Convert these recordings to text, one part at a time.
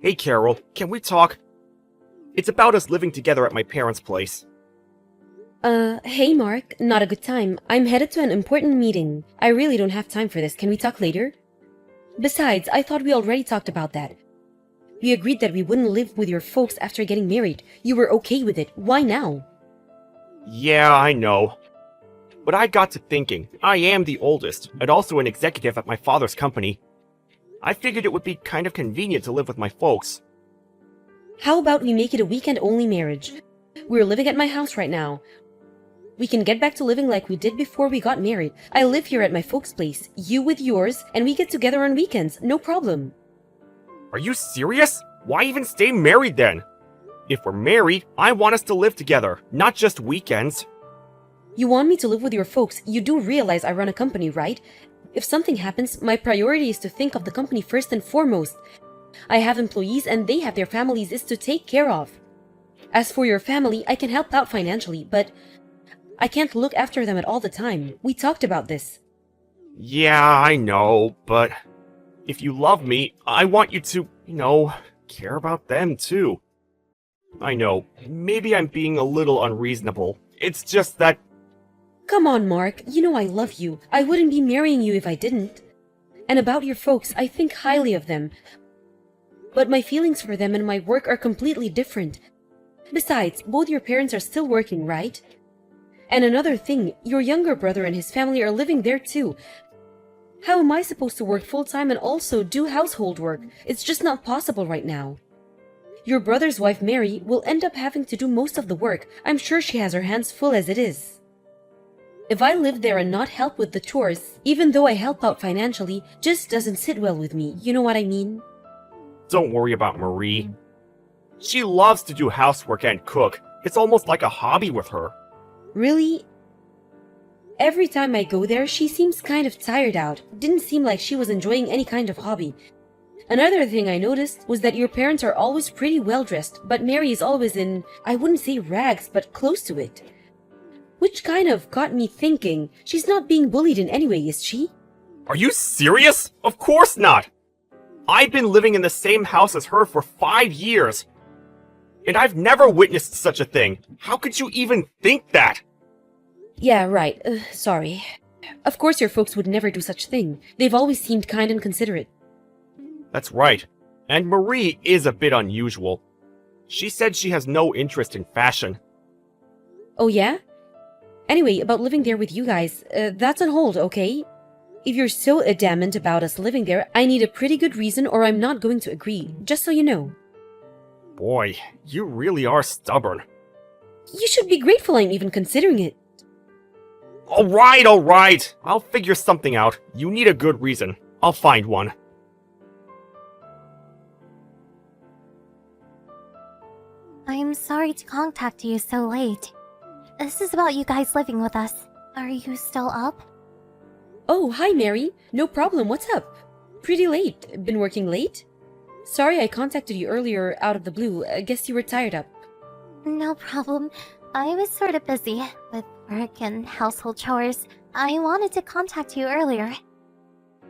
Hey Carol, can we talk? It's about us living together at my parents' place. Hey Mark, not a good time. I'm headed to an important meeting. I really don't have time for this. Can we talk later? Besides, I thought we already talked about that. We agreed that we wouldn't live with your folks after getting married. You were okay with it. Why now? Yeah, I know. But I got to thinking, I am the oldest, and also an executive at my father's company. I figured it would be kind of convenient to live with my folks. How about we make it a weekend-only marriage? We're living at my house right now. We can get back to living like we did before we got married. I live here at my folks' place, you with yours, and we get together on weekends, no problem. Are you serious? Why even stay married then? If we're married, I want us to live together, not just weekends. You want me to live with your folks, you do realize I run a company, right? If something happens, my priority is to think of the company first and foremost. I have employees and they have their families is to take care of. As for your family, I can help out financially, but I can't look after them at all the time. We talked about this. Yeah, I know, but if you love me, I want you to, care about them too. I know, maybe I'm being a little unreasonable. It's just that... Come on, Mark. You know I love you. I wouldn't be marrying you if I didn't. And about your folks, I think highly of them. But my feelings for them and my work are completely different. Besides, both your parents are still working, right? And another thing, your younger brother and his family are living there too. How am I supposed to work full-time and also do household work? It's just not possible right now. Your brother's wife, Mary, will end up having to do most of the work. I'm sure she has her hands full as it is. If I live there and not help with the chores, even though I help out financially, just doesn't sit well with me. You know what I mean? Don't worry about Marie. She loves to do housework and cook. It's almost like a hobby with her. Really? Every time I go there, she seems kind of tired out. Didn't seem like she was enjoying any kind of hobby. Another thing I noticed was that your parents are always pretty well dressed, but Mary is always in, I wouldn't say rags, but close to it. Which kind of got me thinking, she's not being bullied in any way, is she? Are you serious? Of course not! I've been living in the same house as her for 5 years. And I've never witnessed such a thing. How could you even think that? Yeah, right. Sorry. Of course your folks would never do such thing. They've always seemed kind and considerate. That's right. And Marie is a bit unusual. She said she has no interest in fashion. Oh yeah? Anyway, about living there with you guys, that's on hold, okay? If you're so adamant about us living there, I need a pretty good reason or I'm not going to agree, just so you know. Boy, you really are stubborn. You should be grateful I'm even considering it. Alright. I'll figure something out. You need a good reason. I'll find one. I'm sorry to contact you so late. This is about you guys living with us. Are you still up? Oh, hi Mary. No problem, what's up? Pretty late. Been working late? Sorry I contacted you earlier out of the blue. I guess you were tired up. No problem. I was sort of busy with work and household chores. I wanted to contact you earlier.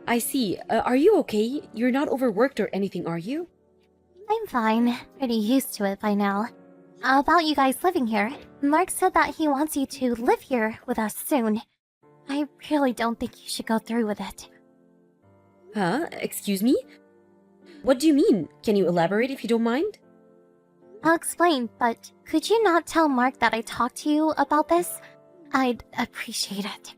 I see. Are you okay? You're not overworked or anything, are you? I'm fine. Pretty used to it by now. About you guys living here, Mark said that he wants you to live here with us soon. I really don't think you should go through with it. Huh? Excuse me? What do you mean? Can you elaborate if you don't mind? I'll explain, but could you not tell Mark that I talked to you about this? I'd appreciate it.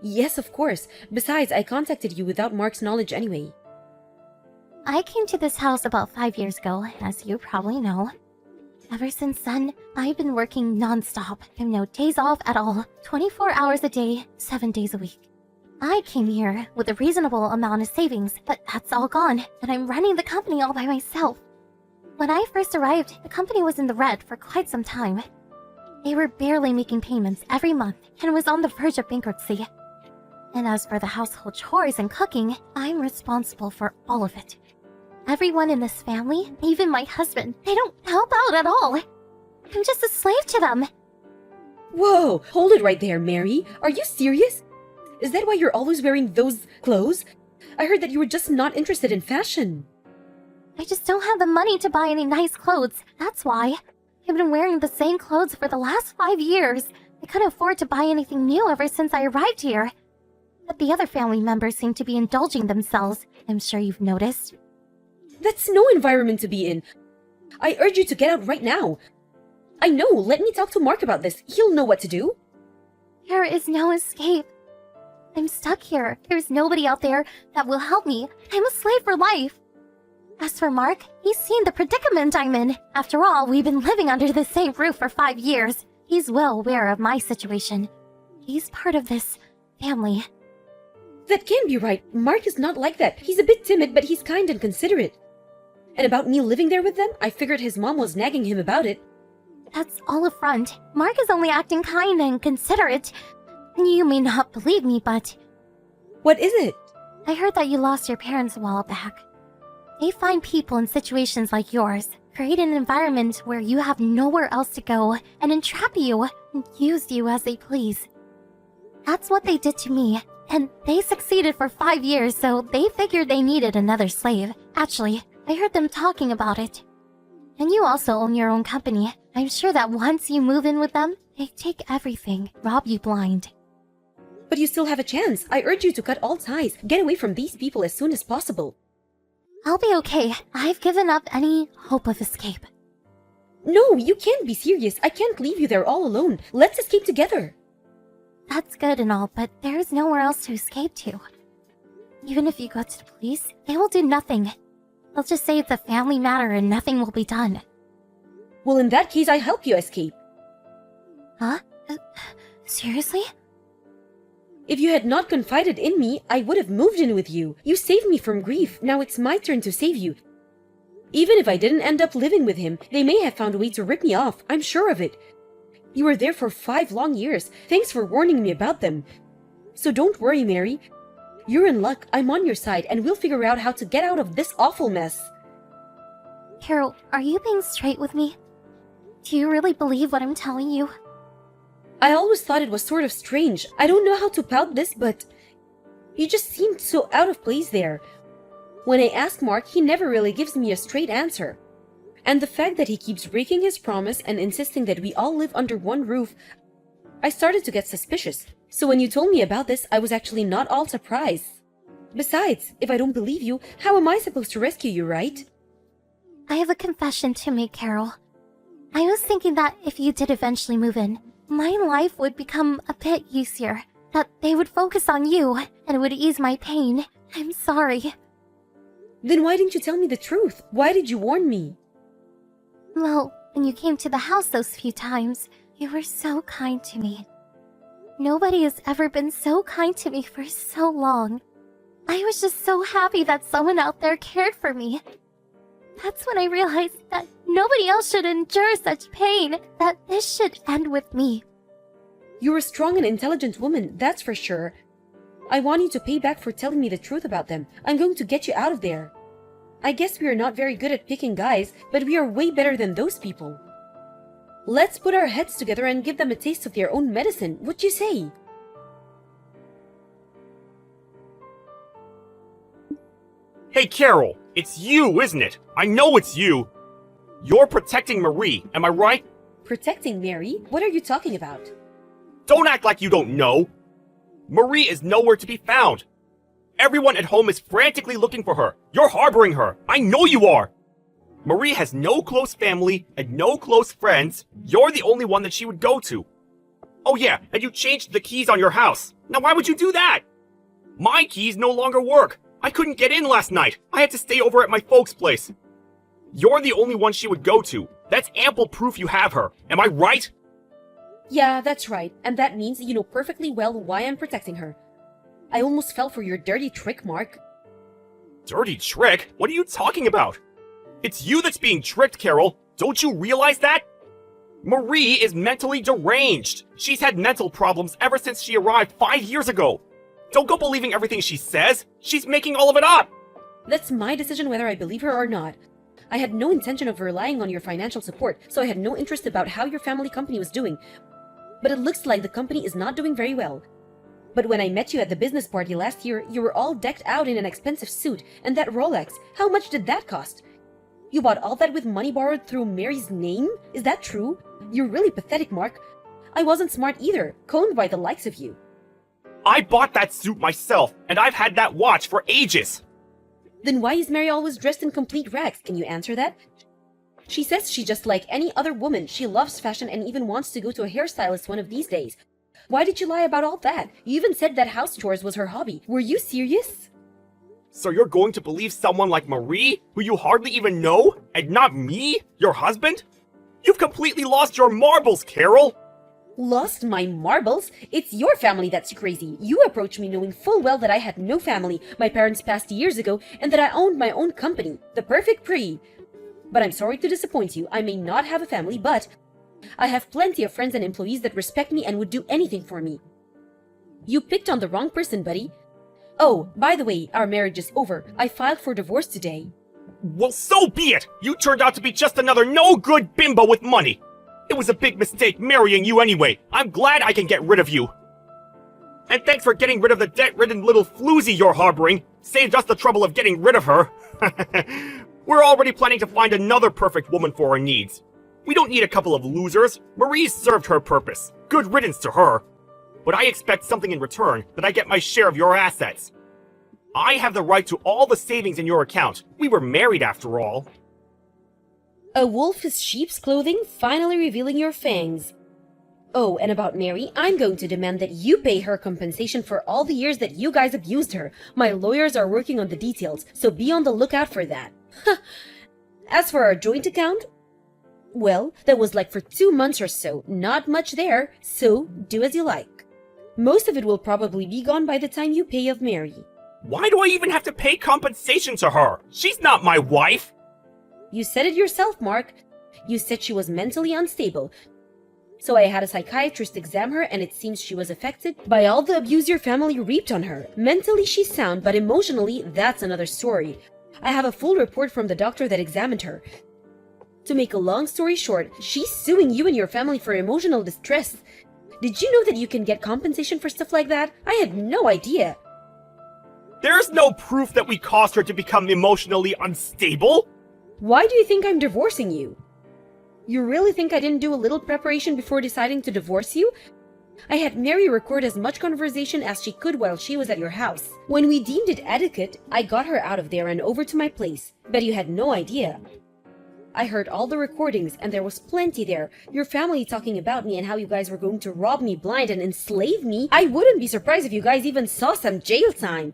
Yes, of course. Besides, I contacted you without Mark's knowledge anyway. I came to this house about 5 years ago, as you probably know. Ever since then, I've been working non-stop and no days off at all, 24 hours a day, 7 days a week. I came here with a reasonable amount of savings, but that's all gone, and I'm running the company all by myself. When I first arrived, the company was in the red for quite some time. They were barely making payments every month and was on the verge of bankruptcy. And as for the household chores and cooking, I'm responsible for all of it. Everyone in this family, even my husband, they don't help out at all. I'm just a slave to them. Whoa! Hold it right there, Mary. Are you serious? Is that why you're always wearing those clothes? I heard that you were just not interested in fashion. I just don't have the money to buy any nice clothes. That's why. I've been wearing the same clothes for the last 5 years. I couldn't afford to buy anything new ever since I arrived here. But the other family members seem to be indulging themselves. I'm sure you've noticed. That's no environment to be in. I urge you to get out right now. I know, let me talk to Mark about this. He'll know what to do. There is no escape. I'm stuck here. There's nobody out there that will help me. I'm a slave for life. As for Mark, he's seen the predicament I'm in. After all, we've been living under the same roof for 5 years. He's well aware of my situation. He's part of this family. That can't be right. Mark is not like that. He's a bit timid, but he's kind and considerate. And about me living there with them, I figured his mom was nagging him about it. That's all a front. Mark is only acting kind and considerate. You may not believe me, but What is it? I heard that you lost your parents a while back. They find people in situations like yours, create an environment where you have nowhere else to go, and entrap you and use you as they please. That's what they did to me, and they succeeded for 5 years, so they figured they needed another slave. Actually, I heard them talking about it. And you also own your own company. I'm sure that once you move in with them, they take everything, rob you blind. But you still have a chance. I urge you to cut all ties. Get away from these people as soon as possible. I'll be okay. I've given up any hope of escape. No, you can't be serious. I can't leave you there all alone. Let's escape together. That's good and all, but there's nowhere else to escape to. Even if you go to the police, they will do nothing. They'll just say it's a family matter and nothing will be done. Well, in that case, I help you escape. Huh? Seriously? If you had not confided in me, I would have moved in with you. You saved me from grief. Now it's my turn to save you. Even if I didn't end up living with him, they may have found a way to rip me off. I'm sure of it. You were there for 5 long years. Thanks for warning me about them. So don't worry, Mary. You're in luck. I'm on your side, and we'll figure out how to get out of this awful mess. Carol, are you being straight with me? Do you really believe what I'm telling you? I always thought it was sort of strange. I don't know how to pout this, but you just seemed so out of place there. When I ask Mark, he never really gives me a straight answer. And the fact that he keeps breaking his promise and insisting that we all live under one roof, I started to get suspicious. So when you told me about this, I was actually not all surprised. Besides, if I don't believe you, how am I supposed to rescue you, right? I have a confession to make, Carol. I was thinking that if you did eventually move in, my life would become a bit easier. That they would focus on you, and it would ease my pain. I'm sorry. Then why didn't you tell me the truth? Why did you warn me? Well, when you came to the house those few times, you were so kind to me. Nobody has ever been so kind to me for so long. I was just so happy that someone out there cared for me. That's when I realized that nobody else should endure such pain, that this should end with me. You're a strong and intelligent woman, that's for sure. I want you to pay back for telling me the truth about them. I'm going to get you out of there. I guess we are not very good at picking guys, but we are way better than those people. Let's put our heads together and give them a taste of their own medicine. What you say? Hey, Carol, it's you, isn't it? I know it's you. You're protecting Marie, am I right? Protecting Mary? What are you talking about? Don't act like you don't know. Marie is nowhere to be found. Everyone at home is frantically looking for her. You're harboring her. I know you are. Marie has no close family and no close friends. You're the only one that she would go to. Oh yeah, and you changed the keys on your house. Now why would you do that? My keys no longer work. I couldn't get in last night. I had to stay over at my folks' place. You're the only one she would go to. That's ample proof you have her. Am I right? Yeah, that's right. And that means you know perfectly well why I'm protecting her. I almost fell for your dirty trick, Mark. Dirty trick? What are you talking about? It's you that's being tricked, Carol. Don't you realize that? Marie is mentally deranged. She's had mental problems ever since she arrived 5 years ago. Don't go believing everything she says. She's making all of it up. That's my decision whether I believe her or not. I had no intention of relying on your financial support, so I had no interest about how your family company was doing. But it looks like the company is not doing very well. But when I met you at the business party last year, you were all decked out in an expensive suit, and that Rolex, how much did that cost? You bought all that with money borrowed through Mary's name? Is that true? You're really pathetic, Mark. I wasn't smart either, coned by the likes of you. I bought that suit myself, and I've had that watch for ages. Then why is Mary always dressed in complete rags? Can you answer that? She says she's just like any other woman. She loves fashion and even wants to go to a hairstylist one of these days. Why did you lie about all that? You even said that house chores was her hobby. Were you serious? So you're going to believe someone like Marie, who you hardly even know, and not me, your husband? You've completely lost your marbles, Carol! Lost my marbles? It's your family that's crazy. You approached me knowing full well that I had no family, my parents passed years ago, and that I owned my own company, the perfect pre. But I'm sorry to disappoint you. I may not have a family, but I have plenty of friends and employees that respect me and would do anything for me. You picked on the wrong person, buddy. Oh, by the way, our marriage is over. I filed for divorce today. Well, so be it! You turned out to be just another no-good bimbo with money! It was a big mistake marrying you anyway. I'm glad I can get rid of you. And thanks for getting rid of the debt-ridden little floozy you're harboring. Saved us the trouble of getting rid of her. We're already planning to find another perfect woman for our needs. We don't need a couple of losers. Marie's served her purpose. Good riddance to her. But I expect something in return, that I get my share of your assets. I have the right to all the savings in your account. We were married after all. A wolf is sheep's clothing, finally revealing your fangs. Oh, and about Mary, I'm going to demand that you pay her compensation for all the years that you guys abused her. My lawyers are working on the details, so be on the lookout for that. As for our joint account, well, that was like for 2 months or so, not much there, so do as you like. Most of it will probably be gone by the time you pay of Mary. Why do I even have to pay compensation to her? She's not my wife! You said it yourself, Mark. You said she was mentally unstable. So I had a psychiatrist examine her, and it seems she was affected by all the abuse your family reaped on her. Mentally, she's sound, but emotionally, that's another story. I have a full report from the doctor that examined her. To make a long story short, she's suing you and your family for emotional distress. Did you know that you can get compensation for stuff like that? I had no idea. There's no proof that we caused her to become emotionally unstable! Why do you think I'm divorcing you? You really think I didn't do a little preparation before deciding to divorce you? I had Mary record as much conversation as she could while she was at your house. When we deemed it etiquette, I got her out of there and over to my place. Bet you had no idea. I heard all the recordings, and there was plenty there. Your family talking about me and how you guys were going to rob me blind and enslave me. I wouldn't be surprised if you guys even saw some jail time.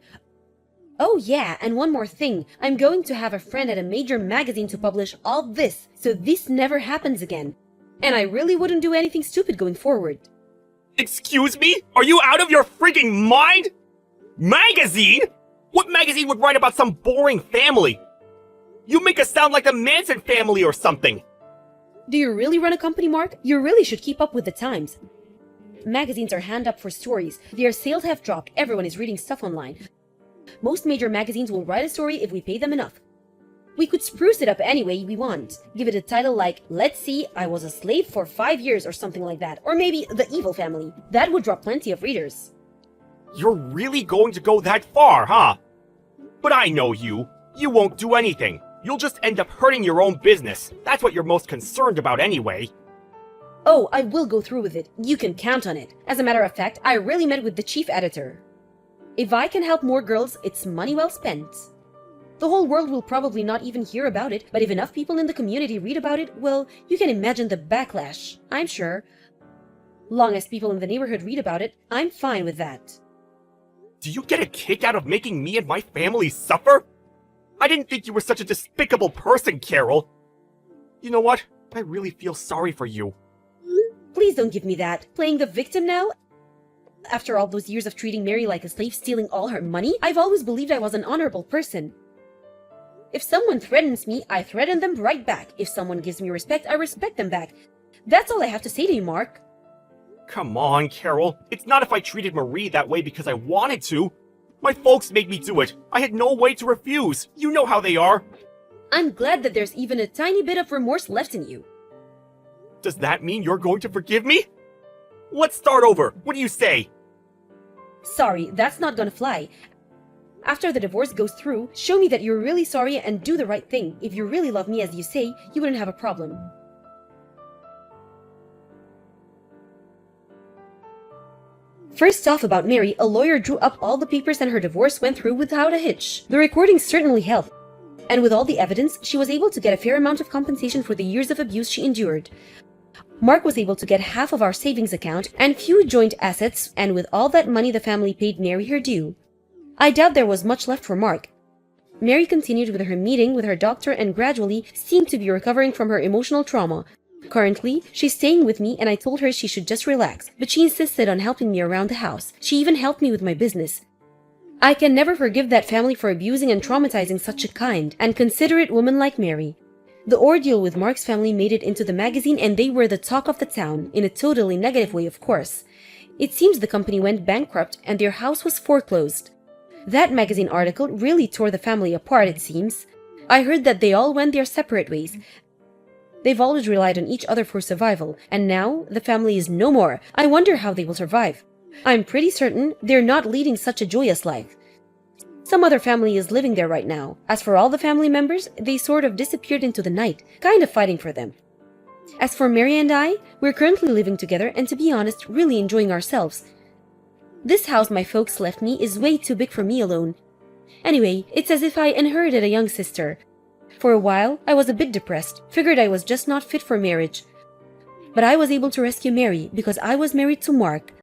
Oh yeah, and one more thing. I'm going to have a friend at a major magazine to publish all this, so this never happens again. And I really wouldn't do anything stupid going forward. Excuse me? Are you out of your freaking mind? Magazine? What magazine would write about some boring family? You make us sound like the Manson family or something. Do you really run a company, Mark? You really should keep up with the times. Magazines are hand up for stories. Their sales have dropped. Everyone is reading stuff online. Most major magazines will write a story if we pay them enough. We could spruce it up any way we want. Give it a title like, let's see, I was a slave for 5 years or something like that. Or maybe The Evil Family. That would draw plenty of readers. You're really going to go that far, huh? But I know you. You won't do anything. You'll just end up hurting your own business. That's what you're most concerned about anyway. Oh, I will go through with it. You can count on it. As a matter of fact, I really met with the chief editor. If I can help more girls, it's money well spent. The whole world will probably not even hear about it, but if enough people in the community read about it, well, you can imagine the backlash, I'm sure. Long as people in the neighborhood read about it, I'm fine with that. Do you get a kick out of making me and my family suffer? I didn't think you were such a despicable person, Carol. You know what? I really feel sorry for you. Please don't give me that. Playing the victim now? After all those years of treating Mary like a slave, stealing all her money, I've always believed I was an honorable person. If someone threatens me, I threaten them right back. If someone gives me respect, I respect them back. That's all I have to say to you, Mark. Come on, Carol. It's not if I treated Marie that way because I wanted to. My folks made me do it. I had no way to refuse. You know how they are. I'm glad that there's even a tiny bit of remorse left in you. Does that mean you're going to forgive me? Let's start over. What do you say? Sorry, that's not gonna fly. After the divorce goes through, show me that you're really sorry and do the right thing. If you really love me as you say, you wouldn't have a problem. First off, about Mary, a lawyer drew up all the papers and her divorce went through without a hitch. The recordings certainly helped. And with all the evidence, she was able to get a fair amount of compensation for the years of abuse she endured. Mark was able to get half of our savings account and few joint assets, and with all that money the family paid Mary her due. I doubt there was much left for Mark. Mary continued with her meeting with her doctor and gradually seemed to be recovering from her emotional trauma. Currently, she's staying with me and I told her she should just relax, but she insisted on helping me around the house. She even helped me with my business. I can never forgive that family for abusing and traumatizing such a kind and considerate woman like Mary. The ordeal with Mark's family made it into the magazine and they were the talk of the town, in a totally negative way of course. It seems the company went bankrupt and their house was foreclosed. That magazine article really tore the family apart, it seems. I heard that they all went their separate ways. They've always relied on each other for survival, and now the family is no more. I wonder how they will survive. I'm pretty certain they're not leading such a joyous life. Some other family is living there right now. As for all the family members, they sort of disappeared into the night, kind of fighting for them. As for Mary and I, we're currently living together and to be honest, really enjoying ourselves. This house my folks left me is way too big for me alone. Anyway, it's as if I inherited a young sister. For a while, I was a bit depressed, figured I was just not fit for marriage. But I was able to rescue Mary because I was married to Mark.